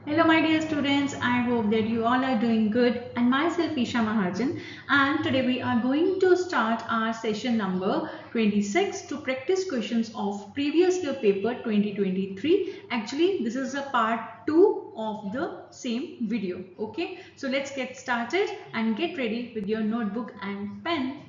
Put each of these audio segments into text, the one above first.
Hello my dear students, I hope that you all are doing good and myself Isha Mahajan, and today we are going to start our session number 26 to practice questions of previous year paper 2023. Actually this is a part 2 of the same video. Okay, so let's get started and get ready with your notebook and pen.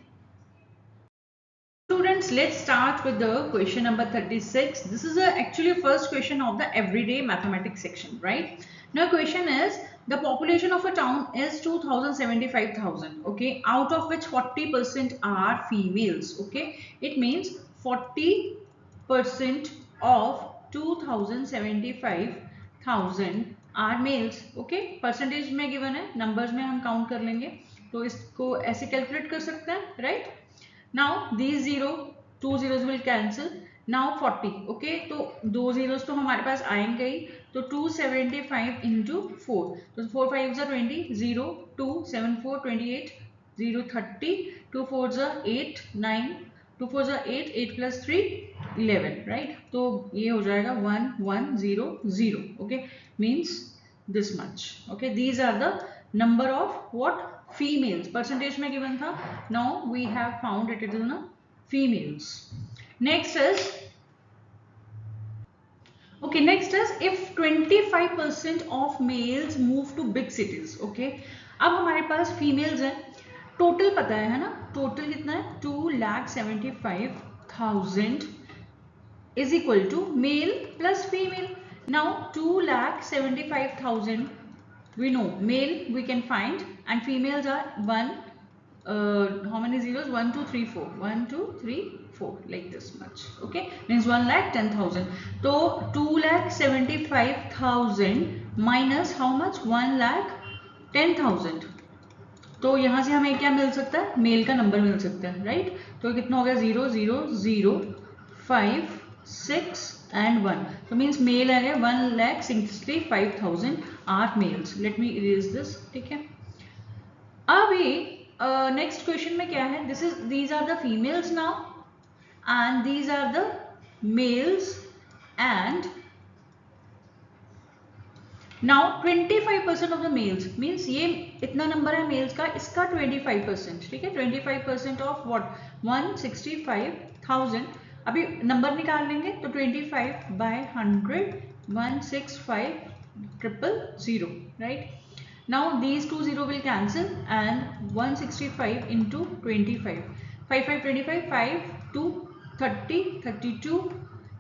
Students, let's start with the question number 36. This is actually first question of the everyday mathematics section, right? Now question is, the population of a town is 2,075,000, okay, out of which 40% are females, okay. It means 40% of 2,075,000 are males, okay. Percentage में given है, numbers में हम count कर लेंगे, तो इसको ऐसे calculate कर सकते हैं, right? Now these two zeros will cancel. Now 40, okay, तो दो zeros तो हमारे पास आएंगे ही, तो 275 into 4, तो 4 5s are 20, 0 2 7 4 28, 0 30, 2 4s are 8 9, 2 4s are 8, 8 plus 3 11, right? तो ये हो जाएगा 1 1 0 0, okay, means this much, okay. These are the number of what females, percentage में given था. Now we have found it is in a females. Next is, okay, next is if 25% of males move to big cities, okay. अब हमारे पास females है, total पता है ना, total कितना है 2,75,000 is equal to male plus female. Now 2,75,000 we know male we can find and females are 1, how many zeros, 1 2 3 4, 1 2 3 4, like this much, okay, means 1,10,000. So 2,75,000 minus how much, 1,10,000. तो यहाँ से हमें क्या मिल सकता है, मेल का नंबर मिल सकता है, राइट? तो कितना हो गया, 0 0 0 5 6 and 1. So means male आ गया 1,65,000 are males. Let me erase this, ठीक है? अभी नेक्स्ट क्वेश्चन में क्या है, these are the females now and these are the males and now 25% of the males means ये इतना नंबर है मेल्स का, इसका 25%, ठीक है, 25% ऑफ व्हाट 165,000. अभी नंबर निकाल लेंगे तो 25 by 100 165,000, right? Now these two zero will cancel and 165 into 25, 5 5 25, 5 2 30 32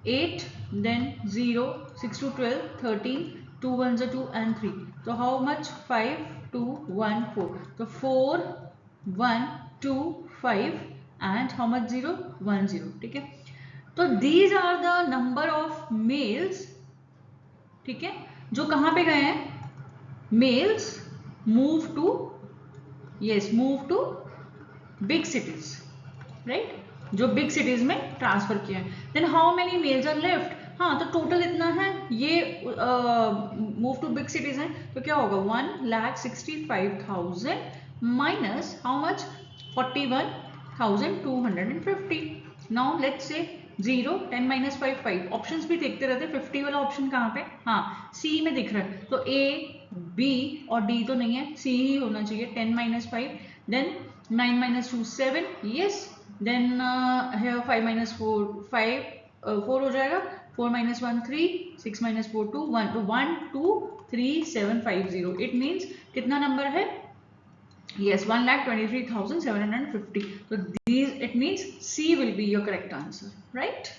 8, then 0 6 to 12 13, 2 1s are 2 and 3. So how much, 5 2 1 4. So 4 1 2 5 and how much, 0 1 0, ठीक है. तो these are the number of males, ठीक है, जो कहाँ पे गए हैं, males move to, yes, move to big cities, right? जो big cities में ट्रांसफर किया है. then how many males are left, हाँ, तो टोटल इतना है, ये मूव टू बिग सिटीज हैं, तो क्या होगा 1,65,000 minus how much 41,250. Now let's say 0 10 minus 5 5. Options भी देखते रहते, 50 वाला ऑप्शन कहाँ पे, हाँ सी में दिख रहा है, तो ए बी और डी तो नहीं है, सी ही होना चाहिए. 10 minus 5, then 9 minus 2 7, yes, then here 5 minus 4 5, 4 हो जाएगा, 4 minus 1 3, 6 minus 4 2 1, तो 1 2 3 7 5 0. इट मीन्स कितना नंबर है, yes, 1,23,750. so these, it means C will be your correct answer, right?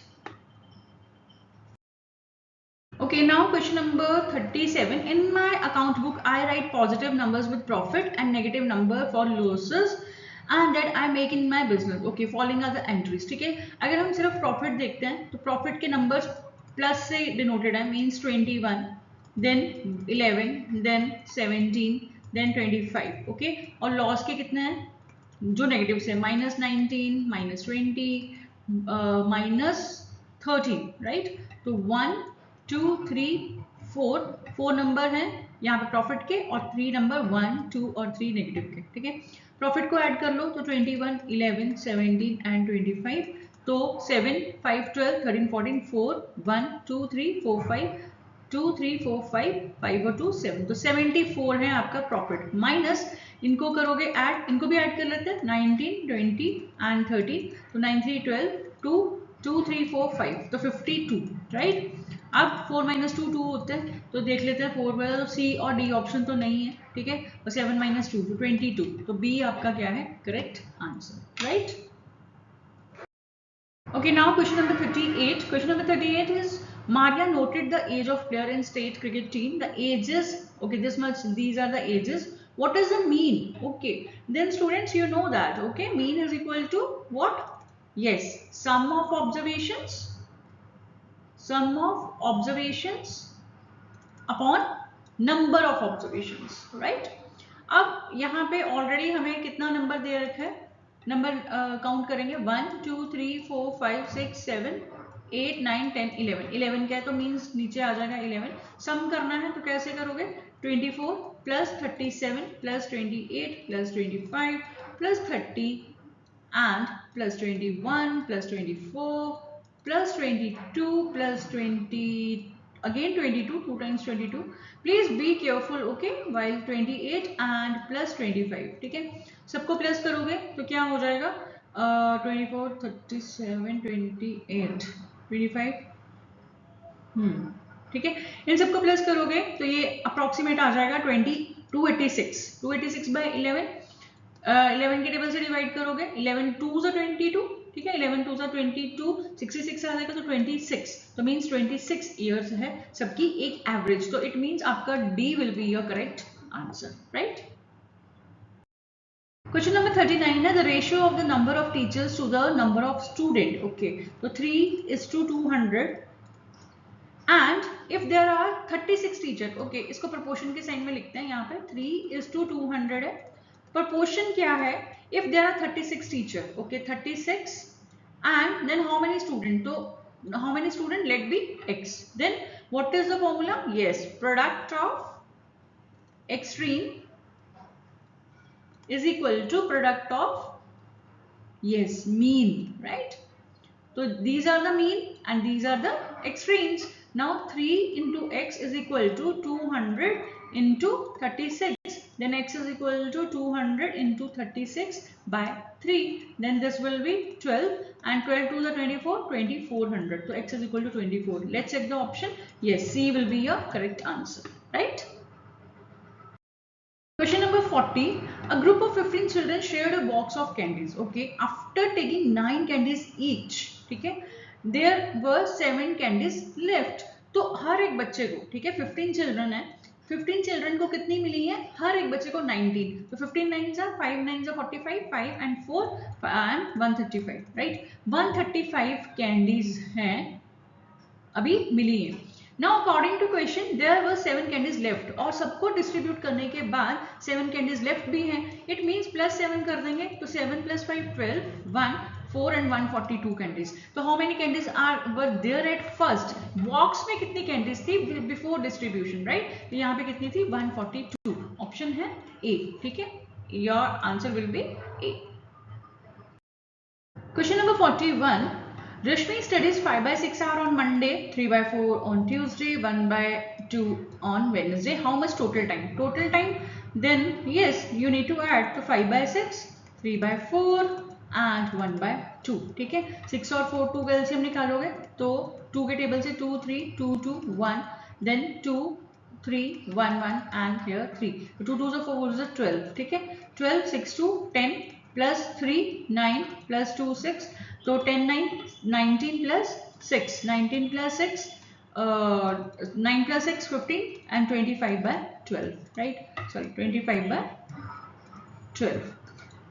Okay, now question number 37. In my account book I write positive numbers with profit and negative number for losses and that I make in my business. Okay, following are the entries, ठीक है. अगर हम सिर्फ profit देखते हैं तो profit के numbers plus से डिनोटेड है, means 21, then 11, then 17, then 25, okay. और लॉस के कितने हैं, जो नेगेटिव से -19 -20 -13, राइट? तो 1 2 3 4 4 नंबर हैं यहाँ पे प्रॉफिट के और 3 नंबर 1 2 और 3 नेगेटिव के, ठीक है. प्रॉफिट को ऐड कर लो तो 21 11 17 एंड 25, तो 7 5 12 13 14 4 1 2 3 4 5 2 3 4 5 5 और 2 7, तो 74 है आपका प्रॉफिट। माइनस इनको करोगे ऐड, इनको भी ऐड कर लेते हैं 19 20 एंड 13, तो 9 3 12 2 2 3 4 5, तो 52 राइट। अब 4 माइनस 2 2 होते हैं, तो देख लेते हैं 4 में तो सी और डी ऑप्शन तो नहीं है, ठीक है, और 7 माइनस 2 तो 22, तो बी आपका क्या है correct answer, right. Okay, now question number 38. Question number 38 is Maria noted the age of player in state cricket team. The ages, okay, this much, these are the ages. What is the mean? Okay, then students, you know that, okay, mean is equal to what? Yes, sum of observations upon number of observations, right? अब यहाँ पे already हमें कितना number दे रखा है, number count करेंगे 1 2 3 4 5 6 7 8 9 10 11, 11 क्या है तो मीन्स नीचे आ जाएगा 11। सम करना है तो कैसे करोगे, 24 plus 37 plus 28 plus 25 plus 30 and plus 21 plus 24 plus 22 plus 20 again 22, 2 times 22, please be careful, okay, while 28 and plus 25, ठीक है, सबको प्लस करोगे तो क्या हो जाएगा 24 37 28 25, ठीक है, इन सबको प्लस करोगे तो ये अप्रोक्सीमेट आ जाएगा 286, 286 बाय 11, 11 के टेबल से डिवाइड करोगे, 11 2 जा 22, ठीक है, 11 2 जा 22, 66 आ जाएगा तो 26, तो मींस 26 इयर्स है सबकी एक एवरेज, तो इट मींस आपका D will be your correct answer, right. Question number 39 है the ratio of the number of teachers to the number of student, okay, तो 3:200 and if there are 36 teacher, okay, इसको proportion के sign में लिखते हैं, यहाँ पे 3:200 है, proportion क्या है, if there are 36 teacher, okay, 36 and then how many student, तो how many student, let be x, then what is the formula, yes, product of extreme is equal to product of, yes, mean, right, so these are the mean and these are the extremes. Now 3 into x is equal to 200 into 36, then x is equal to 200 into 36 by 3, then this will be 12 and 12 to the 24, 2400, so x is equal to 24. Let's check the option, yes, C will be your correct answer, right. Question number 40, a group of 15 children shared a box of candies, okay, after taking 9 candies each, ठीक है, there were 7 candies left, तो हर एक बच्चे को, ठीक है, 15 children है, 15 children को कितनी मिली है, हर एक बच्चे को 19, तो 15 9 जा 5 9 जा 45, 5 and 4 and 135, राइट, 135 कैंडीज हैं अभी मिली है। Now according to question there were 7 candies left, और सबको डिस्ट्रीब्यूट करने के बाद 7 कैंडीज लेफ्ट भी हैं, इट मीन्स प्लस 7 कर देंगे, तो 7 + 5 12 1 4 and 142 कैंडीज, तो how many candies were there at first box में, कितनी कैंडीज थी बिफोर डिस्ट्रीब्यूशन, राइट, तो यहाँ पे कितनी थी 142, ऑप्शन है ए, ठीक है, your answer will be A. Question number 41, Rashmi studies 5/6 hour on Monday, 3/4 on Tuesday, 1/2 on Wednesday. How much total time? Total time, then yes, you need to add to 5/6, 3/4 and 1/2, ठीक है, 6 और 4 2 का LCM निकालोगे तो 2 के table से 2 3 2 2 1, then 2 3 1 1 and here 3, 2 2 4 4 12, ठीक है, 12 6 2 10 plus 3 9 plus 2 6, so 10 9 19 plus 6, 19 plus 6 9 plus 6 15 and 25/12, right, sorry 25/12.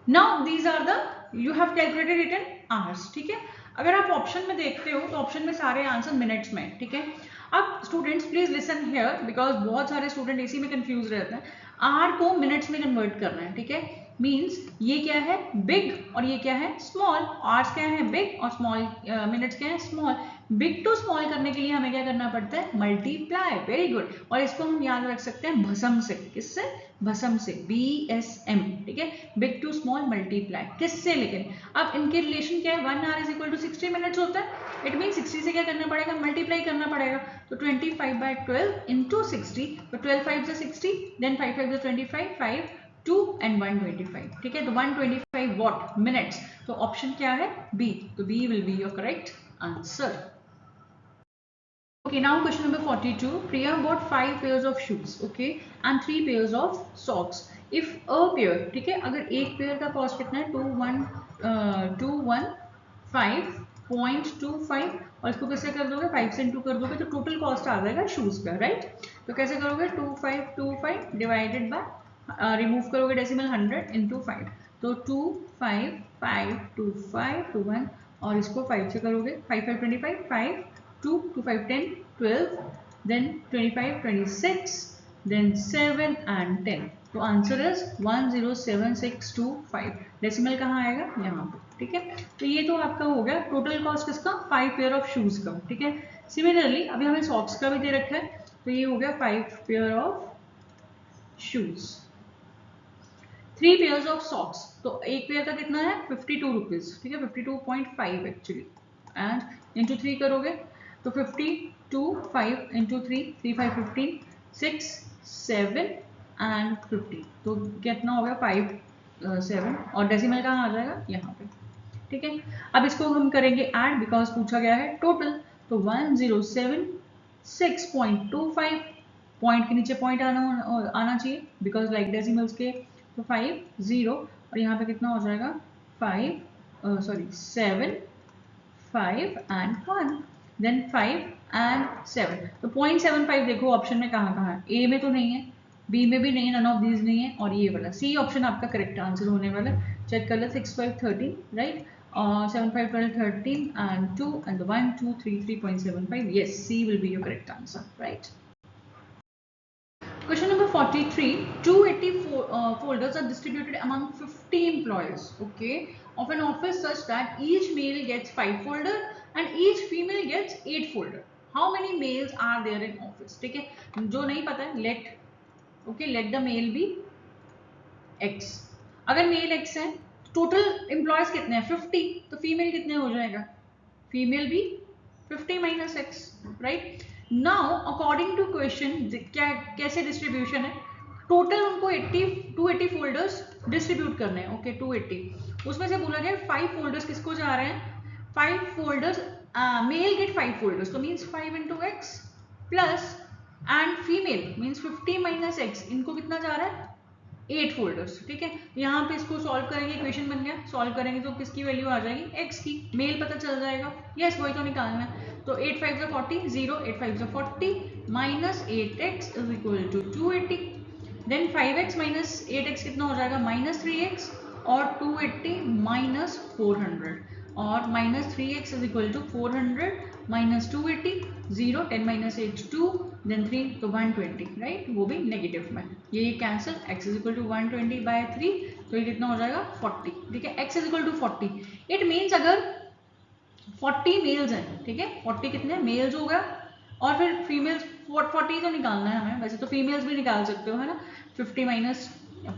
now these are the you have calculated it in hours, ठीक है, अगर आप ऑप्शन में देखते हो तो ऑप्शन में सारे आंसर मिनट्स में, ठीक है। अब students please listen here because बहुत सारे स्टूडेंट इसी में कंफ्यूज रहते हैं, आर को मिनट्स में कन्वर्ट करना है, ठीक है, मीन्स ये क्या है बिग और ये क्या है स्मॉल, आवर्स क्या है बिग और स्मॉल मिनट्स क्या है स्मॉल। बिग टू स्मॉल करने के लिए हमें क्या करना पड़ता है मल्टीप्लाई, वेरी गुड। और इसको हम याद रख सकते हैं भसम से, किससे भसम से, BSM, ठीक है, बिग टू स्मॉल मल्टीप्लाई किससे, लेकिन अब इनके रिलेशन क्या है 1 hour = 60 मिनट्स होता है, इट मीन 60 से क्या करना पड़ेगा मल्टीप्लाई करना पड़ेगा, तो 25/12 × 60, तो 12 5 = 60, देन 5 5 = 25, 5 2 and 125, ठीक है, तो 125 वॉट मिनट्स, तो ऑप्शन क्या है बी, तो B will be your correct answer. Okay, now question number 42. Priya bought 5 pairs of shoes, okay, and 3 pairs of socks. If a pair, ठीक है, अगर एक पेयर का कॉस्ट कितना है 215.25 और इसको कैसे कर दोगे 5 से इंटू कर दोगे तो टोटल कॉस्ट आ जाएगा शूज का, राइट। तो कैसे करोगे 2525 डिवाइडेड बाय रिमूव करोगे डेसिमल 100 इंटू 5, तो 2552521 और इसको 5 से करोगे 5 5 25 5 2 2 5 10 12 then 25 26 then 7 and 10, तो आंसर इज 107625, डेसिमल कहाँ आएगा यहाँ पे, ठीक है। तो ये तो आपका हो गया टोटल कॉस्ट किसका 5 पेयर ऑफ शूज का, ठीक है। सिमिलरली अभी हमें सॉक्स का भी दे रखा है, तो ये हो गया 5 pair of shoes, 3 pairs of socks, तो एक पेयर का कितना है 52 रुपीज, ठीक है, 52.5 एक्चुअली, एंड इंटू 3 करोगे तो 52 5 इंटू 3 3 5 15 6 7 एंड 50, तो कितना हो गया 5 7 और डेसिमल कहाँ आ जाएगा यहाँ पे, ठीक है। अब इसको हम करेंगे ऐड बिकॉज पूछा गया है टोटल, तो 1076.25 पॉइंट के नीचे पॉइंट आना चाहिए बिकॉज लाइक डेसिमल्स के, तो 5 0 और यहाँ पे कितना हो जाएगा 7 5 and 1 देन 5 and 7, तो 0.75 देखो ऑप्शन में कहाँ है, ए में तो नहीं है, बी में भी नहीं है, नन ऑफ दीज नहीं है, और ये वाला सी ऑप्शन आपका करेक्ट आंसर होने वाला। चेक कर ले 6 5 13 right, 7 5 12 13 and 2 and 1 2 3 3.75, yes C will be your correct answer, right. Question number 43. 280 folders are distributed among 50 employees, okay, of an office such that each male gets 5 folder and each female gets 8 folder. How many males are there in office? ठीक है, जो नहीं पता है let the male be x. अगर mail x है total employees कितने हैं 50, तो फीमेल कितने हो जाएगा, फीमेल भी 50 minus x, right. Now according to question क्या कैसे डिस्ट्रीब्यूशन है, टोटल उनको 280 फोल्डर्स डिस्ट्रीब्यूट करने हैं, ओके 280, उसमें से बोला गया 5 फोल्डर्स किसको जा रहे हैं, 5 फोल्डर्स मेल गेट 5 फोल्डर्स, तो means 5 into x plus and female means 50 minus x, इनको कितना जा रहा है 8 फोल्डर्स, ठीक है। यहाँ पे इसको सॉल्व करेंगे, इक्वेशन बन गया, सॉल्व करेंगे तो किसकी वैल्यू आ जाएगी x की, मेल पता चल जाएगा, यस वही तो निकालना है, तो 8 5 = 40 0 8 5 = 40 minus 8x is equal to 280, then 5x minus 8x कितना हो जाएगा माइनस 3x और 280 माइनस 400 और minus 3x is equal to 400 minus 280 0 10 minus 8 2 then 3 तो 120, राइट, वो भी नेगेटिव में, ये cancel, x is equal to 120/3, तो ये कितना हो जाएगा 40, ठीक है, x is equal to 40, it means अगर 40 मेल्स हैं, ठीक है, 40 कितने मेल्स हो गया और फिर फीमेल्स 40 तो निकालना है हमें, वैसे तो फीमेल्स भी निकाल सकते हो है ना, 50 माइनस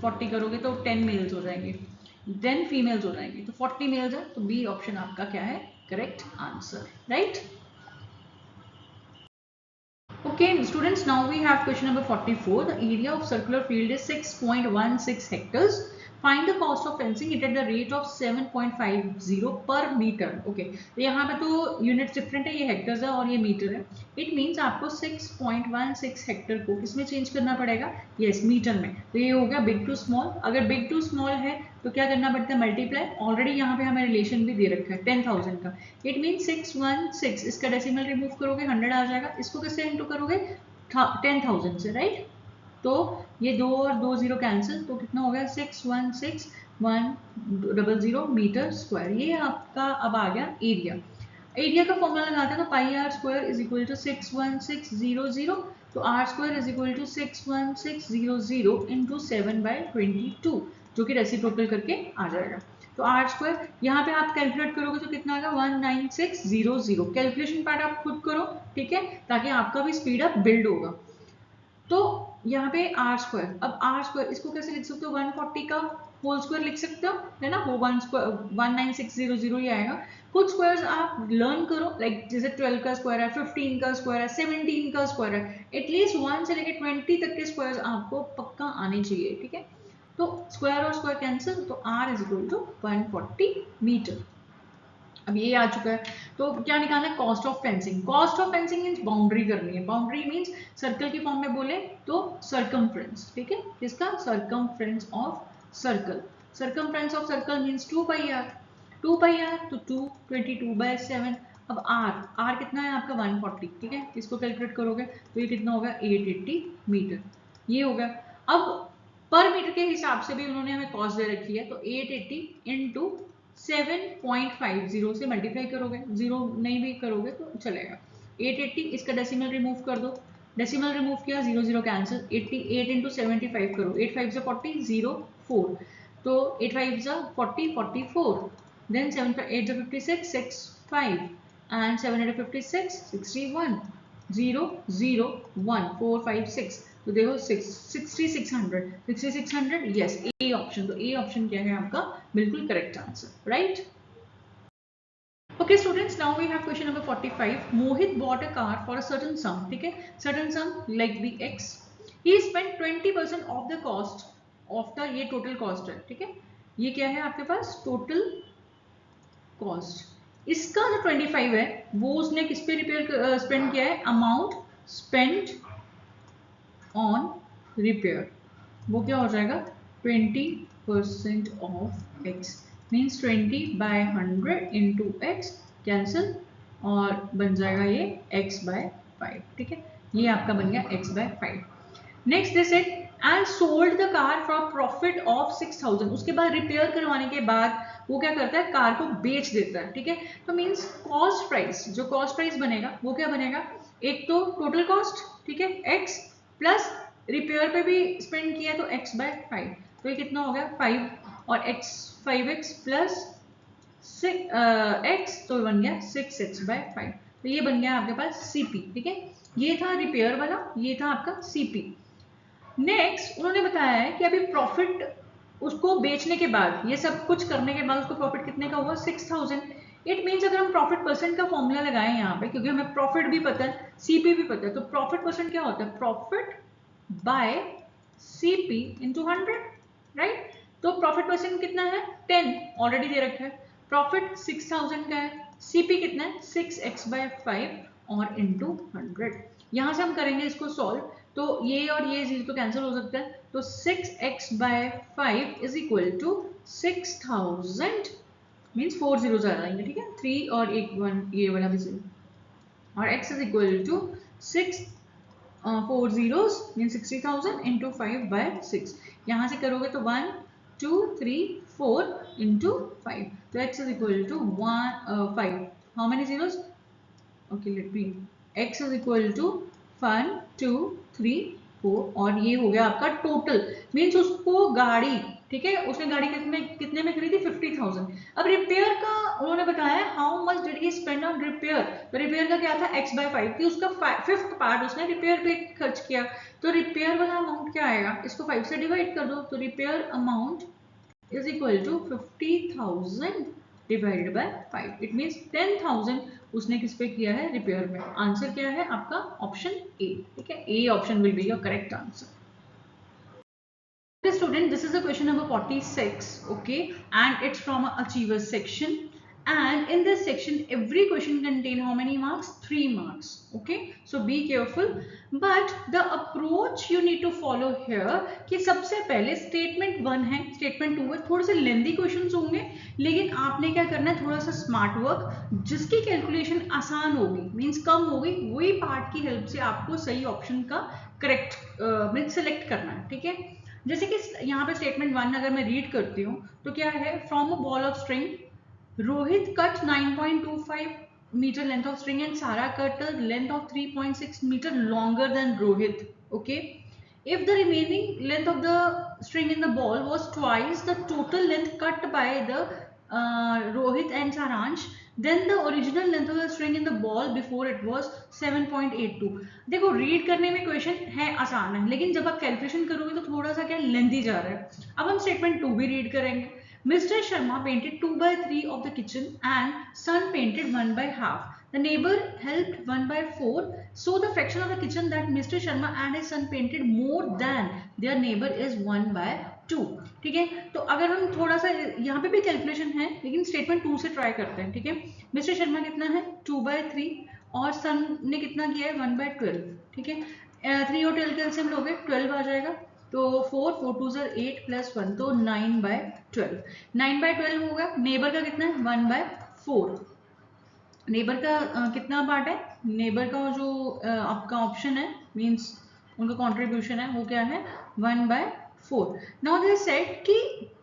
40 करोगे तो 10 मेल्स हो जाएंगे, देन फीमेल्स हो जाएंगे, तो 40 मेल्स है, तो बी ऑप्शन आपका क्या है correct answer, right. Okay, students, now we have question number 44. The area of circular field is 6.16 hectares. Find the cost of fencing it at the rate of 7.50 per meter. Okay, तो यहाँ पे तो units different है, ये hectares है और ये metre है, इट मीन्स आपको 6.16 हेक्टर को किसमें चेंज करना पड़ेगा, यस मीटर में, तो ये हो गया बिग टू स्मॉल, अगर बिग टू स्मॉल है तो क्या करना पड़ता है मल्टीप्लाई, ऑलरेडी यहाँ पे हमें रिलेशन भी दे रखा है 10,000 का, इट मीन 616, इसका डेसिमल रिमूव करोगे 100 आ जाएगा, इसको किससे इंटू करोगे 10,000 से, राइट, तो ये 2 और 2 0 कैंसिल, तो कितना हो गया 616,100 मीटर स्क्वायर, ये आपका अब आ गया एरिया। एरिया का फॉर्मूला लगाते हैं तो πr² इज इक्वल टू 61600, तो r² is equal to 61600 into 7/22, जो कि रेसिप्रोकल करके आ जाएगा। तो आर स्क्वायर यहाँ पे आप कैलकुलेट करोगे तो कितना आएगा 19600। कैलकुलेशन पार्ट आप खुद करो, ठीक है, ताकि आपका भी स्पीड अप बिल्ड होगा। तो यहाँ पे आर स्क्वायर, अब आर स्क्वायर इसको कैसे लिख सकते हो, 140 का होल स्क्वायर लिख सकते हो, है ना, वो 19600 ही आएगा। कुछ स्क्वायर्स आप लर्न करो, लाइक जैसे 12 का स्क्वायर है, 15 का स्क्वायर है, 17 का स्क्वायर है, एटलीस्ट 1 से लेकर 20 तक के स्क्वायर्स आपको पक्का आने चाहिए, ठीक है। तो स्क्वायर और स्क्वायर कैंसिल, तो r is equal to 140 metre. अब ये आ चुका है, तो क्या निकालना है, cost of fencing. Cost of fencing means boundary करनी है। बाउंड्री मीन्स सर्कल की फॉर्म में बोले तो सर्कमफ्रेंस, ठीक है, किसका, circumference of circle. Circumference of circle means 2 pi r, 2 pi r तो 22/7। अब आर कितना है आपका 140, ठीक है, इसको कैलकुलेट करोगे तो ये कितना होगा 880 मीटर, ये होगा। अब पर मीटर के हिसाब से भी उन्होंने हमें कॉस्ट दे रखी है, तो 880 इंटू 7.50 से मल्टीप्लाई करोगे, जीरो नहीं भी करोगे तो चलेगा। 880, इसका डेसिमल रिमूव कर दो, डेसिमल रिमूव किया, 0 0 कैंसिल, 88 इंटू 75 करो, 8 5 40 0 4, तो 8 5 40 44, देन 7 8 56 6 5 and 7 8 56 61 0 0 1 4 5 6, तो देखो 6600 यस, ए ऑप्शन। तो ए ऑप्शन क्या है आपका बिल्कुल correct answer, right. Okay students, now we have question number 45. Mohit bought a car for a certain sum, ठीक है, certain sum like the x. He spent 20% of the cost of the, ये total cost है, ठीक है, ये क्या है आपके पास total cost। इसका जो 25 है वो उसने किस पे रिपेयर स्पेंड किया है, अमाउंट स्पेंड ऑन रिपेयर, वो क्या हो जाएगा 20% of x, means 20/100 into x, cancel, और बन जाएगा ये x/5, ठीक है, ये आपका बन गया x/5। Next this it and sold the car for profit of 6000। उसके बाद रिपेयर करवाने के बाद वो क्या करता है, कार को बेच देता है, ठीक है। तो मीन्स कॉस्ट प्राइस, जो कॉस्ट प्राइस बनेगा वो क्या बनेगा, एक तो टोटल कॉस्ट, ठीक है, x प्लस रिपेयर पे भी स्पेंड किया तो x/5, तो ये कितना हो गया 5 और x5x प्लस x, तो बन गया 6x/5, तो ये बन गया आपके पास CP, ठीक है, ये था रिपेयर वाला, ये था आपका CP। नेक्स्ट उन्होंने बताया है कि अभी प्रॉफिट उसको बेचने के बाद, ये सब कुछ करने के बाद उसको प्रॉफिट कितने का हुआ 6000। इट मीन्स अगर हम प्रॉफिट परसेंट का फॉर्मूला लगाएं यहाँ पे, क्योंकि हमें प्रॉफिट भी पता है सीपी भी पता है, तो प्रॉफिट परसेंट क्या होता है, profit by CP into 100, right. तो प्रॉफिट परसेंट कितना है 10, ऑलरेडी दे रखा है, प्रॉफिट 6000 का है, सीपी कितना है 6x/5 और इंटू 100। यहां से हम करेंगे इसको सॉल्व, तो ये और ये 0 तो कैंसिल हो सकता है, तो 6x/5 is equal to 6000, means 4 zero ज्यादा आएंगे, ठीक है, 3 और 1 1, ये वाला भी 0, और x is equal to 6 4 zeros mean 60,000 into 5/6। यहाँ से करोगे तो 1 2 3 4 इंटू 5, तो x is equal to 5, how many zeros, okay let me, x is equal to 1 2 3 4, और ये हो गया आपका टोटल, मीन्स उसको गाड़ी, ठीक है, उसने गाड़ी कितने में खरीदी 50,000। अब रिपेयर का उन्होंने बताया how much did he spend on repair, तो रिपेयर का क्या था x/5, कि उसका 5th पार्ट उसने रिपेयर पे खर्च किया, तो रिपेयर वाला अमाउंट क्या आएगा, इसको 5 से डिवाइड कर दो, तो repair amount is equal to 50,000 divided by 5, it means 10,000 उसने किस पे किया है, रिपेयर में। आंसर क्या है आपका ऑप्शन ए, ठीक है, A option will be your correct answer. Okay student, this is the question number 46, okay, and it's from a achievers section, and in this section every question contain how many marks, 3 marks, okay, so be careful, but the approach you need to follow here कि सबसे पहले statement 1 है, statement 2 है, थोड़े से lengthy questions होंगे, लेकिन आपने क्या करना है, थोड़ा सा smart work, जिसकी calculation आसान होगी, means कम होगी, वही part की help से आपको सही option का correct means select करना है, ठीक है। जैसे कि यहाँ पे स्टेटमेंट 1 अगर मैं रीड करती हूँ तो क्या है, from a ball of string Rohit cut 9.25 metre length of string and Sara cut length of 3.6 metre longer than Rohit, okay, if the remaining length of the string in the ball was twice the total length cut by the Rohit and Saransh, then the original length of the string in the ball before it was 7.82. देखो read करने में question है आसान है, लेकिन जब आप calculation करोगे तो थोड़ा सा क्या लेंथी जा रहा है. अब हम स्टेटमेंट 2 भी रीड करेंगे. Mr. Sharma painted 2/3 of the kitchen and son painted 1/2. The neighbor helped 1/4. So the fraction of the kitchen that Mr. Sharma and his son painted more than their neighbor is 1/2. ठीक है, तो अगर हम थोड़ा सा यहाँ पे भी कैलकुलेशन है, लेकिन स्टेटमेंट 2 से ट्राई करते हैं. ठीक है, मिस्टर शर्मा कितना है 2/3 और सन ने कितना किया है 1/12. ठीक है, 3 और 12 कैलसियम लोगे 12 आ जाएगा. तो 4 4 2 8 प्लस 1 तो 9/12. 9/12 होगा. नेबर का कितना है 1/4. नेबर का कितना पार्ट है, नेबर का जो आपका ऑप्शन है मींस उनका कंट्रीब्यूशन है वो क्या है 1/4. नाउ दे सेड कि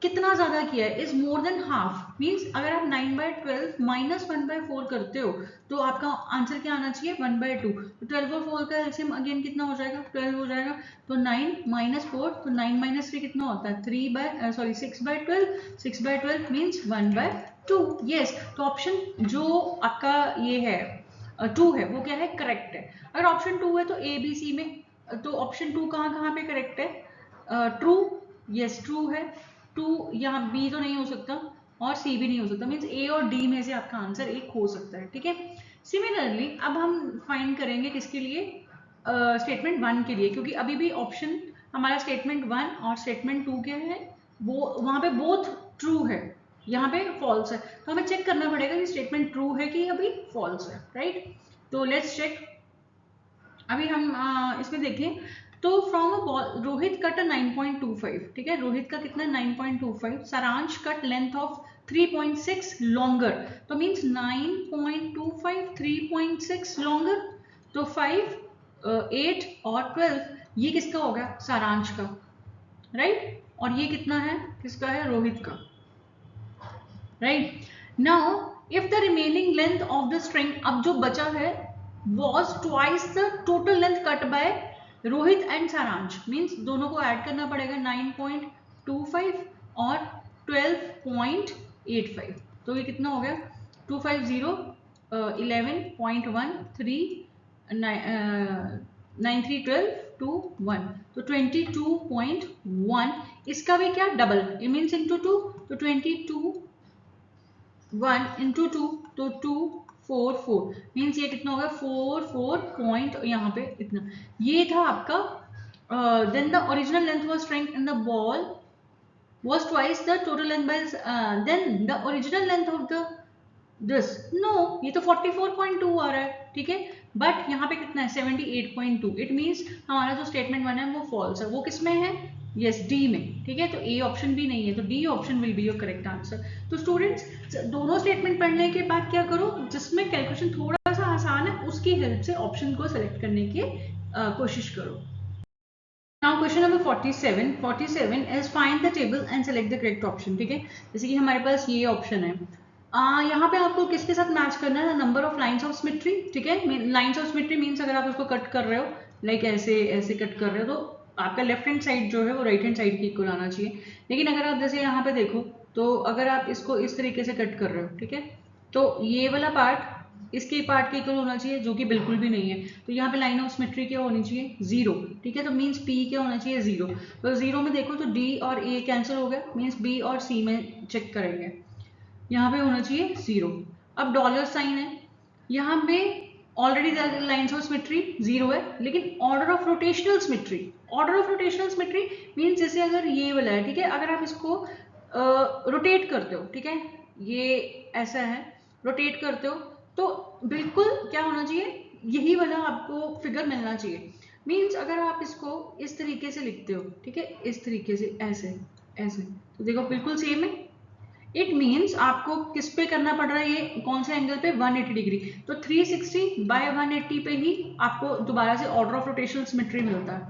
कितना ज्यादा किया है is more than half. Means अगर आप 9/12 माइनस 1/4 करते हो तो आपका आंसर क्या आना चाहिए 1/2. तो 12 और 4 का एलसीएम अगेन कितना हो जाएगा 12 हो जाएगा. तो 9 माइनस 4 तो 9 माइनस 3 कितना होता है 6/12. 6/12 मीन्स 1/2. यस, तो ऑप्शन जो आपका ये है 2 है वो क्या है करेक्ट है. अगर ऑप्शन 2 है तो ए बी सी में, तो ऑप्शन 2 कहाँ पे करेक्ट है ट्रू. यस ट्रू है. 2 यहाँ बी तो नहीं हो सकता और सी भी नहीं हो सकता. मीन्स ए और डी में से आपका आंसर एक हो सकता है. ठीक है, सिमिलरली अब हम फाइंड करेंगे किसके लिए स्टेटमेंट 1 के लिए, क्योंकि अभी भी ऑप्शन हमारा स्टेटमेंट 1 और स्टेटमेंट 2 क्या है वो वहां पे बोथ ट्रू है, यहाँ पे फॉल्स है. तो हमें चेक करना पड़ेगा कि स्टेटमेंट ट्रू है कि अभी फॉल्स है. राइट, तो लेट्स चेक. अभी हम इसमें देखें तो from a ball Rohit cut 9.25. ठीक है, रोहित का कितना 9.25. सारांश कट लेंथ ऑफ 3.6 लॉन्गर. तो मीन्स 9.25 3.6 लॉन्गर. तो 5 8 और 12 ये किसका होगा सारांश का. राइट, और ये कितना है किसका है रोहित का. Right, now if the remaining length of the string अब जो बचा है was twice the total length cut by Rohit and सारांश. मीन्स दोनों को ऐड करना पड़ेगा 9.25 और 12.85. तो ये कितना हो गया 250 11.1 3 9 3 12 2 1. तो 22.1. इसका भी क्या डबल मीन्स इंटू 2. तो 22 1 इंटू 2 तो 244 मीन्स ये कितना होगा 44 पॉइंट यहाँ पे इतना. ये था आपका. Then the original length was string in the ball was twice the total length by then the original length of the this no ये तो 44.2 आ रहा है. ठीक है, बट यहाँ पे कितना है 78.2. इट मीन्स हमारा जो स्टेटमेंट 1 है वो फॉल्स है. वो किस में है यस डी में. ठीक है, तो ए ऑप्शन भी नहीं है, तो D option will be your correct answer. तो स्टूडेंट्स दोनों स्टेटमेंट पढ़ने के बाद क्या करो, जिसमें कैलकुलेशन थोड़ा सा आसान है उसकी हेल्प से ऑप्शन को सेलेक्ट करने की कोशिश करो. Now question number 47. 47 is find the table and select the correct option. ठीक है, जैसे कि हमारे पास ये ऑप्शन है. यहाँ पे आपको किसके साथ मैच करना है number of lines of symmetry. ठीक है, लाइंस ऑफ सिमेट्री मीन्स अगर आप उसको कट कर रहे हो लाइक ऐसे ऐसे कट कर रहे हो तो आपका लेफ्ट हैंड साइड जो है वो राइट हैंड साइड की इक्वल आना चाहिए. लेकिन अगर आप जैसे यहाँ पे देखो तो अगर आप इसको इस तरीके से कट कर रहे हो ठीक है, तो ये वाला पार्ट इसके पार्ट के इक्वल होना चाहिए जो कि बिल्कुल भी नहीं है. तो यहाँ पे लाइन ऑफ सिमेट्री क्या होनी चाहिए 0. ठीक है, तो मीन्स P क्या होना चाहिए 0. तो 0 में देखो तो D और A कैंसिल हो गया. मीन्स B और C में चेक करेंगे यहाँ पे होना चाहिए 0. अब डॉलर साइन है यहाँ पे ऑलरेडी लाइन्स ऑफ सिमेट्री 0 है, लेकिन order of rotational symmetry. Order of rotational symmetry means जैसे अगर ये वाला है ठीक है, अगर आप इसको रोटेट करते हो ठीक है, ये ऐसा है रोटेट करते हो तो बिल्कुल क्या होना चाहिए यही वाला आपको फिगर मिलना चाहिए. मीन्स अगर आप इसको इस तरीके से लिखते हो ठीक है, इस तरीके से ऐसे ऐसे तो देखो बिल्कुल सेम है. इट मीन्स आपको किस पे करना पड़ रहा है ये कौन से एंगल पे 180 डिग्री. तो 360 बाय 180 पे ही आपको दोबारा से ऑर्डर ऑफ रोटेशनल सिमेट्री मिलता है.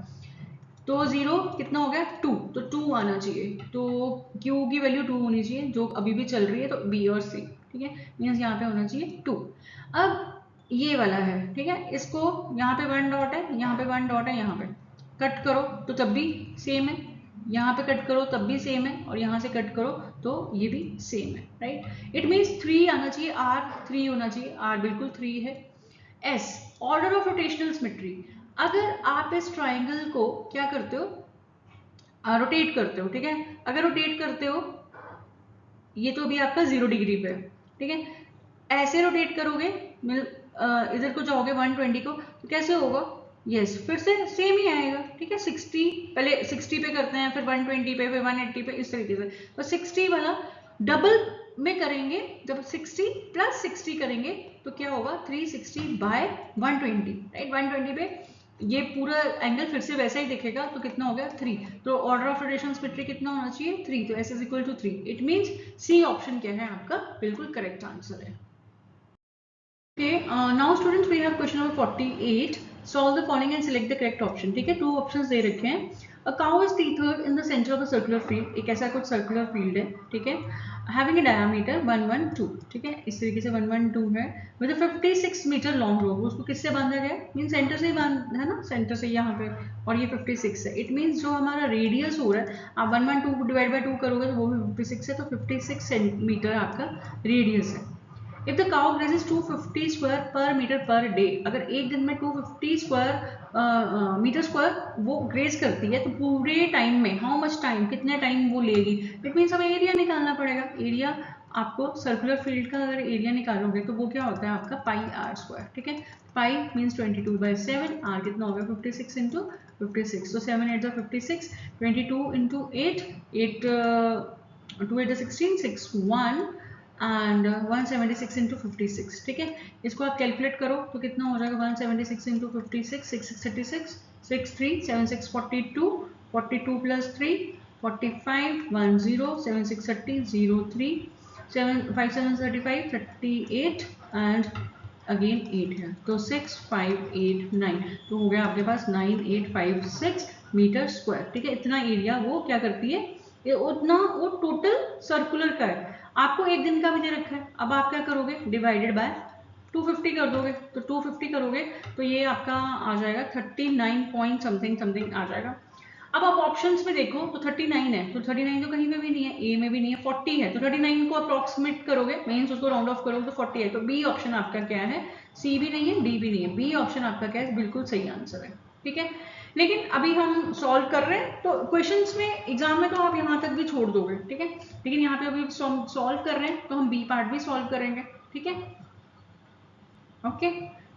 तो 0 कितना हो गया 2. तो 2 आना चाहिए. तो Q की वैल्यू 2 होनी चाहिए जो अभी भी चल रही है. तो B और C ठीक है, मीन्स यहाँ पे होना चाहिए 2. अब ये वाला है ठीक है, इसको यहाँ पे 1 डॉट है यहाँ पे 1 डॉट है यहाँ पे कट करो तो तब भी सेम है, यहाँ पे कट करो तब भी सेम है, और यहाँ से कट करो तो ये भी सेम है, राइट। इट मीन्स 3 आना चाहिए, आर 3 होना चाहिए, आर बिल्कुल 3 है। S, order of rotational symmetry. अगर आप इस ट्राइंगल को क्या करते हो, रोटेट करते हो, ठीक है। अगर रोटेट करते हो, ये तो अभी आपका 0 डिग्री पे है, ठीक है। ऐसे रोटेट करोगे, इधर को जाओगे 120 को, तो कैसे होगा, यस फिर से सेम ही आएगा, ठीक है। 60 पहले 60 पे करते हैं, फिर 120 पे, फिर 180 पे, इस तरीके से। तो 60 वाला डबल में करेंगे, जब 60 प्लस 60 करेंगे तो क्या होगा, 360 बाय 120, राइट। 120 पे ये पूरा एंगल फिर से वैसा ही दिखेगा, तो कितना हो गया 3। तो ऑर्डर ऑफ रोटेशन सिमेट्री कितना होना चाहिए, 3। तो S is equal to 3। It means C option क्या है आपका बिल्कुल करेक्ट आंसर है। Okay, now students we have question number 48. Solve the following and select the correct option. ठीक है, 2 options दे रखे हैं. A cow is tethered in the center of a circular field. एक ऐसा कुछ circular field है, ठीक है. Having a diameter 112, ठीक है, इस तरीके से 112 है. With a 56 meter long rope. उसको किससे बांधा गया? Means center से ही बांधा है ना, center से यहाँ पे, और ये 56 है. It means जो हमारा radius हो रहा है, आप 112 डिवाइड बाय 2 करोगे तो वो भी 56 है, तो 56 सेंटीमीटर आपका radius है. If the cow grazes 250 square per meter per day, अगर एक दिन में 250 स्क्वायर मीटर स्क्वायर वो ग्रेज करती है, तो पूरे टाइम में हाउ मच टाइम, कितने टाइम वो लेगी। इट मीन्स हमें एरिया निकालना पड़ेगा। एरिया आपको सर्कुलर फील्ड का अगर एरिया निकालोगे तो वो क्या होता है आपका पाई आर स्क्वायर, ठीक है। पाई मीन्स 22/7, आर कितना होगा 56 इंटू 56, तो 7 8 56, 22 इंटू 8, 8 2 8 16, 6 1 एंड 176 इंटू 56, ठीक है। इसको आप कैलकुलेट करो तो कितना हो जाएगा, 176 इंटू 56, 6 6 36, 6 3 7 6 42, 42 प्लस 3 45, 10 7 6 30 0 3 7 5 7 35 38 एंड अगेन 8 है, तो 6 5 8 9, तो हो गया आपके पास 9856 मीटर स्क्वायर, ठीक है। इतना एरिया वो क्या करती है, ये उतना वो टोटल सर्कुलर का है। आपको एक दिन का भी दे रखा है, अब आप क्या करोगे, डिवाइडेड बाय 250 कर दोगे, तो 250 करोगे तो ये आपका आ जाएगा 39 पॉइंट समथिंग समथिंग आ जाएगा। अब आप ऑप्शंस में देखो तो 39 है, तो 39 तो कहीं पे भी नहीं है, ए में भी नहीं है। 40 है, तो 39 को अप्रोक्सीमेट करोगे, मीन्स उसको राउंड ऑफ करोगे तो 40 है, तो बी ऑप्शन आपका क्या है, सी भी नहीं है, डी भी नहीं है, बी ऑप्शन आपका क्या है, बिल्कुल सही आंसर है, ठीक है। लेकिन अभी हम सॉल्व कर रहे हैं, तो क्वेश्चंस में एग्जाम में तो आप यहाँ तक भी छोड़ दोगे, ठीक है, लेकिन यहाँ पे अभी सॉल्व कर रहे हैं तो हम बी पार्ट भी सॉल्व करेंगे, ठीक है। ओके,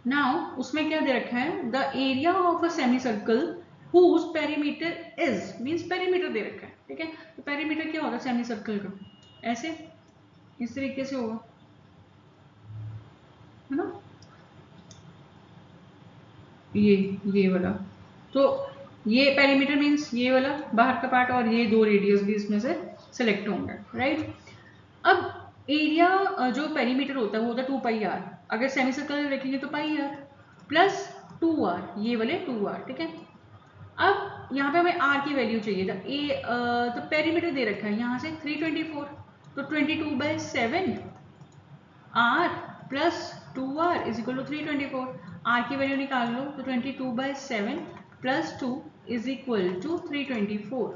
नाउ उसमें क्या दे रखा है, the area of a semi circle whose perimeter is, means perimeter दे रखा है, ठीक है। तो पेरीमीटर क्या होता है सेमी सर्कल का, ऐसे इस तरीके से होगा, है ना, ये वाला। तो ये पेरीमीटर मींस ये वाला बाहर का पार्ट, और ये दो रेडियस भी इसमें से सिलेक्ट होंगे, राइट। अब एरिया जो पेरीमीटर होता है वो होता है 2 पाई आर, अगर सेमी सर्कल रखेंगे तो पाई आर प्लस 2 आर, ये वाले 2 आर, ठीक है। अब यहाँ पे हमें आर की वैल्यू चाहिए था, तो पेरीमीटर दे रखा है यहाँ से 324, तो 22/7 r plus 2r is equal to 324। R की वैल्यू निकाल लो, तो 22/7 plus 2 is equal to 324।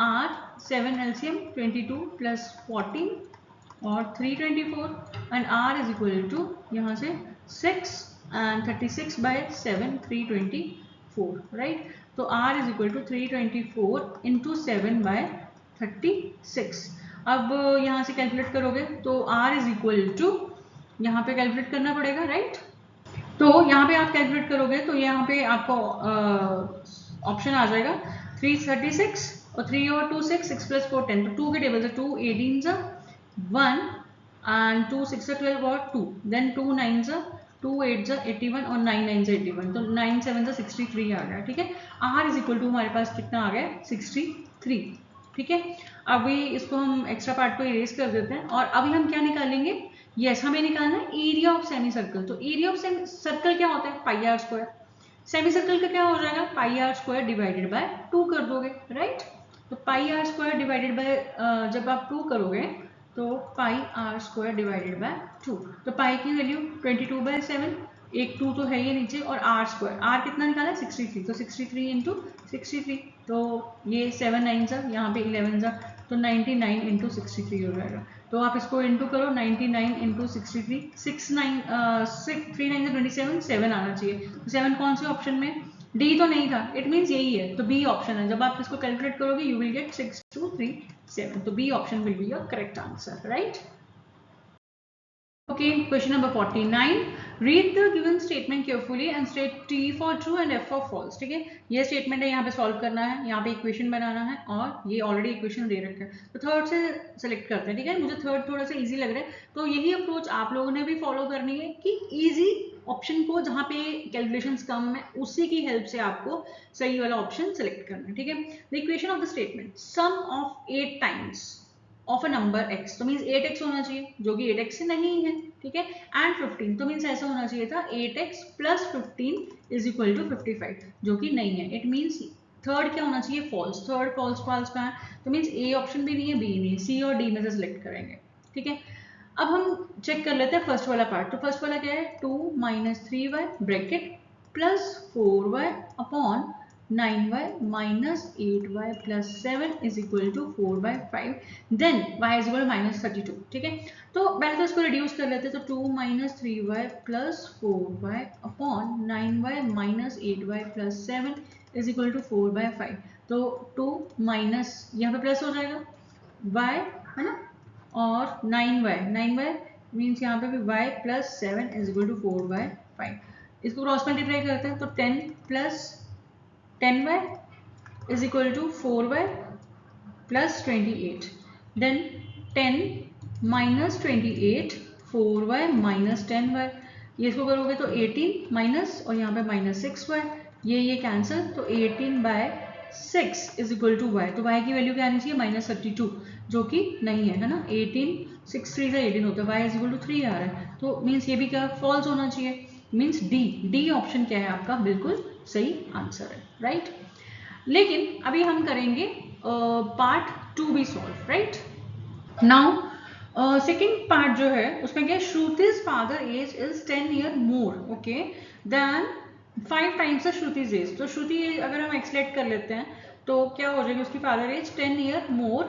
R 7 LCM 22 plus 14 और 324, and r is equal to यहाँ से 6 एंड 36/7 324, राइट। तो r is equal to 324 into 7/36। अब यहाँ से कैलकुलेट करोगे तो r इज इक्वल टू, यहाँ पे कैलकुलेट करना पड़ेगा, राइट। तो यहाँ पे आप कैलकुलेट करोगे तो यहाँ पे आपको ऑप्शन आ जाएगा 336 और 3 और 2 6 6 प्लस 4 10, तो 2 के टेबल से 2 18 1 एंड 2 6 12 और 2, देन 2 9 2 8 81 और 9 9 81, तो 9 7 63 आ गया, ठीक है। r इज इक्वल टू हमारे पास कितना आ गया 63, ठीक है। अभी इसको हम एक्स्ट्रा पार्ट को इरेज कर देते हैं, और अभी हम क्या निकालेंगे, यस हमें निकालना है एरिया ऑफ सेमी सर्कल। तो एरिया ऑफ सेमी सर्कल क्या होता है, पाई आर स्क्वायर। सेमी सर्कल का क्या हो जाएगा, पाई आर स्क्वायर डिवाइडेड बाय 2 कर दोगे, राइट। तो पाई आर स्क्वायर डिवाइडेड बाय जब आप 2 करोगे तो पाई आर स्क्वायर डिवाइडेड बाय 2, तो पाई की वैल्यू 22/7 एक 2 तो है ही नीचे, और आर स्क्वायर, आर कितना निकाला है 63, तो 63 इंटू 63, तो ये 7 9 सा, यहाँ पे 11 सा, तो 99 इंटू 63 हो जाएगा। तो आप इसको इंटू करो, 99 इंटू 63, 3 9 27, 7 आना चाहिए। 7 कौन से ऑप्शन में, डी तो नहीं था, इट मीन्स यही है, तो बी ऑप्शन है। जब आप इसको कैलकुलेट करोगे यू विल गेट 6237, तो B option will be your correct answer, right. Okay, question number 49. Read the given statement carefully and state T for true and F for false. ठीक है, ये statement है, यहाँ पे सॉल्व करना है, यहाँ पे इक्वेशन बनाना है, और ये ऑलरेडी इक्वेशन दे रखा है, तो थर्ड से सेलेक्ट करते हैं। ठीक है, मुझे थर्ड थोड़ा सा इजी लग रहा है, तो यही अप्रोच आप लोगों ने भी फॉलो करनी है कि इजी ऑप्शन को, जहाँ पे कैलकुलेशंस कम है, उसी की हेल्प से आपको सही वाला ऑप्शन सेलेक्ट करना है। ठीक है, the equation of the statement, sum of 8 times of a number x, तो मीन्स 8x होना चाहिए, जो कि 8x से नहीं है। ठीक है, एंड 15, तो मीन्स ऐसा होना चाहिए था 8x plus 15 is equal to 55, जो कि नहीं है। इट मीन्स थर्ड क्या होना चाहिए, फॉल्स। थर्ड फॉल्स फॉल्स का है, तो मीन्स ए ऑप्शन भी नहीं है, बी नहीं है, सी और डी में से सिलेक्ट करेंगे। ठीक है, अब हम चेक कर लेते हैं फर्स्ट वाला पार्ट। तो फर्स्ट वाला क्या है, 2 minus 3y bracket plus 4y upon 9y minus 8y plus 7 is equal to 4/5, then y is equal to minus 32। ठीक है, तो पहले तो इसको रिड्यूस कर लेते हैं, तो 2 minus 3y plus 4y upon 9y minus 8y plus 7 is equal to 4/5, तो 2 माइनस यहाँ पे प्लस हो जाएगा y है ना, और 9y मीन्स यहाँ पे भी y plus 7 is equal to 4/5। इसको क्रॉस मल्टीप्लाई करते हैं, तो 10 plus 10y is equal to 4y plus 28, then 10 minus 28, 4y minus 10y, ये इसको करोगे तो 18 माइनस, और यहाँ पे माइनस 6y, ये कैंसिल, तो 18/6 is equal to y, तो y की वैल्यू क्या आनी चाहिए, माइनस 32, जो कि नहीं है ना, 18 6 3 से 18 होता है, y is equal to 3 आ रहा है, तो मीन्स ये भी क्या फॉल्स होना चाहिए, मीन्स डी ऑप्शन क्या है आपका, बिल्कुल सही आंसर है, राइट। लेकिन अभी हम करेंगे पार्ट 2 भी solve, right. Now second part जो है उसमें क्या है, Shruti's father age is 10 year more okay then 5 times Shruti's age. तो श्रुति अगर हम एक्सलेट कर लेते हैं तो क्या हो जाएगी, उसकी father age 10 year more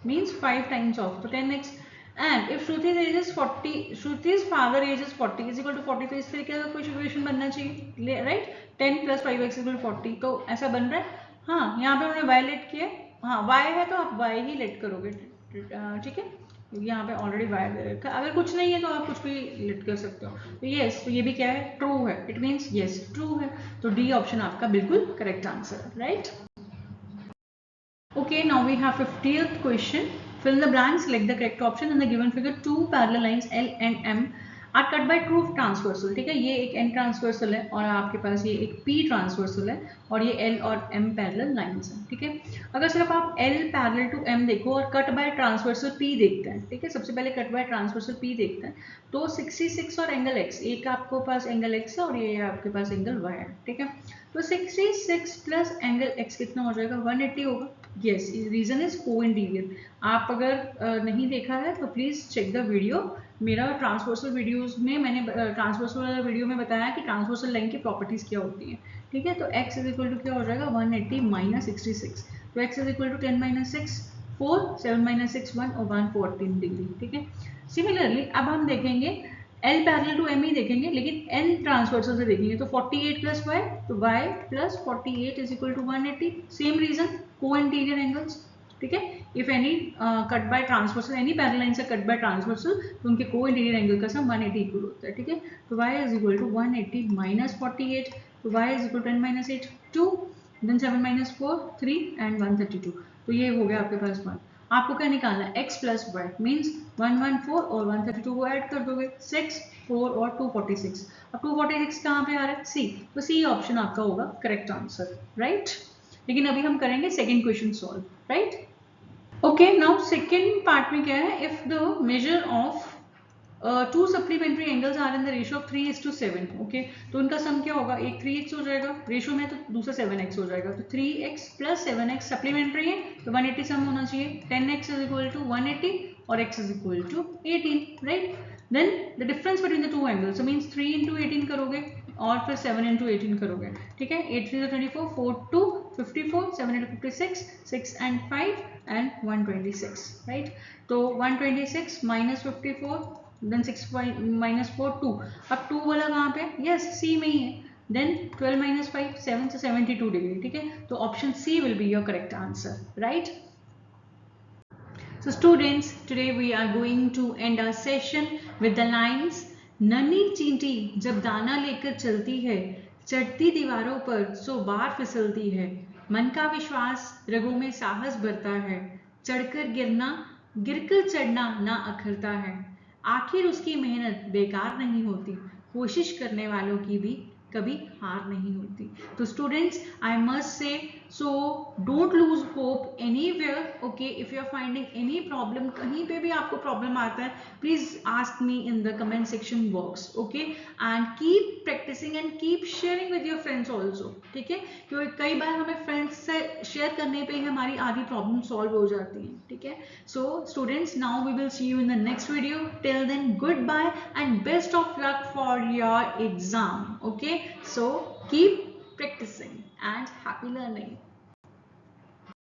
means 5 times of, तो 10x, and if Shruti's age is 40, Shruti's father age is 40 is equal to 40, तो इस तरीके का कोई इक्वेशन बनना चाहिए, right. 10 plus 5x equal to 40, तो ऐसा बन रहा है। हाँ, यहाँ पे उन्होंने y लेट किया, हाँ y है तो आप y ही लेट करोगे, ठीक है, क्योंकि यहाँ पे ऑलरेडी y दे रखा है। अगर कुछ नहीं है तो आप कुछ भी लेट कर सकते हो। तो यस, तो ये भी क्या है, ट्रू है, इट मीन्स यस ट्रू है, तो डी ऑप्शन आपका बिल्कुल करेक्ट आंसर है, right. Okay, now we have 50th question. Fill in the blanks, select the correct option. In the given figure, two parallel lines L and M are cut by true transversal. ठीक है, ये एक N transversal है और आपके पास ये एक P transversal है और ये L और M पैरेलल लाइंस हैं। ठीक है, अगर सिर्फ आप L पैरेलल टू M देखो और कट बाय ट्रांसवर्सल P देखते हैं, ठीक है, सबसे पहले कट बाय ट्रांसवर्सल P देखते हैं, तो 66 और एंगल X, एक आपके पास एंगल X है और ये आपके पास एंगल Y है। ठीक है, तो 66 प्लस एंगल X कितना हो जाएगा, 180 होगा। Yes, reason is co interior. आप अगर नहीं देखा है तो प्लीज चेक द वीडियो, मेरा ट्रांसवर्सल वीडियोस में मैंने ट्रांसवर्सल वाला वीडियो में बताया कि ट्रांसवर्सल लाइन की प्रॉपर्टीज क्या होती हैं। ठीक है, तो x इज इक्वल टू क्या हो जाएगा, 180 माइनस 66, तो x is equal to 10 minus 6 4, 7 minus 6 1 और 114 डिग्री। ठीक है, सिमिलरली अब हम देखेंगे L पैरेलल टू M ही देखेंगे, लेकिन N ट्रांसवर्सल से देखेंगे, तो 48 प्लस y, तो y plus 48 is equal to 180, same reason, co interior angles. ठीक है, if any cut by transversal, any parallel line से कट बाय ट्रांसवर्सल, तो उनके को-इंटीरियर एंगल का सम 180 इक्वल होता है। ठीक है, तो y is equal to 180 minus 48, तो y is equal to 10 minus 8 2, then 7 minus 4 3 and 132, तो ये हो गया आपके पास 1। आपको क्या निकालना है, x प्लस y मीन्स 114 और 132 को ऐड कर दोगे, 6 4 और 246। अब 246 कहाँ पे आ रहा है, C, तो C ऑप्शन आपका होगा करेक्ट आंसर, राइट। लेकिन अभी हम करेंगे second question solve, right. Okay, now second part में क्या है, if the measure of two supplementary angles are in the ratio of 3:7, okay, तो उनका सम क्या होगा, एक 3x हो जाएगा रेशियो में, तो दूसरा 7x हो जाएगा, तो 3x प्लस 7x सप्लीमेंट्री है, तो 180 सम होना चाहिए, 10x इज इक्वल टू 180 और x is equal to 18, right. Then the difference between the two angles, so means 3 into 18 करोगे और फिर 7 इंटू 18 करोगे, ठीक है। 8 3 24, 4 2 54, 7 इंटू 56, 6 and 5 and 126, राइट। तो 126 माइनस 54, देन 6 माइनस 4 2, अब 2 वाला कहाँ पे, यस सी में ही है। देन 12 माइनस 5 7 से 72 डिग्री, ठीक है। तो option C will be your correct answer, right. So students, today we are going to end our session with the lines, नन्ही चींटी जब दाना लेकर चलती है, चढ़ती दीवारों पर 100 बार फिसलती है, मन का विश्वास रगों में साहस भरता है, चढ़कर गिरना गिरकर चढ़ना ना अखरता है, आखिर उसकी मेहनत बेकार नहीं होती, कोशिश करने वालों की भी कभी हार नहीं होती। तो students, I must say, so don't lose hope anywhere, okay. If you are finding any problem, कहीं पे भी आपको प्रॉब्लम आता है, please ask me in the comment section box, okay. And keep practising and keep sharing with your friends also, ठीक है। क्योंकि कई बार हमें फ्रेंड्स से शेयर करने पे ही हमारी आधी प्रॉब्लम सॉल्व हो जाती है, ठीक है। So students, now we will see you in the next video. Till then, goodbye and best of luck for your exam, okay. So keep practicing and happy learning.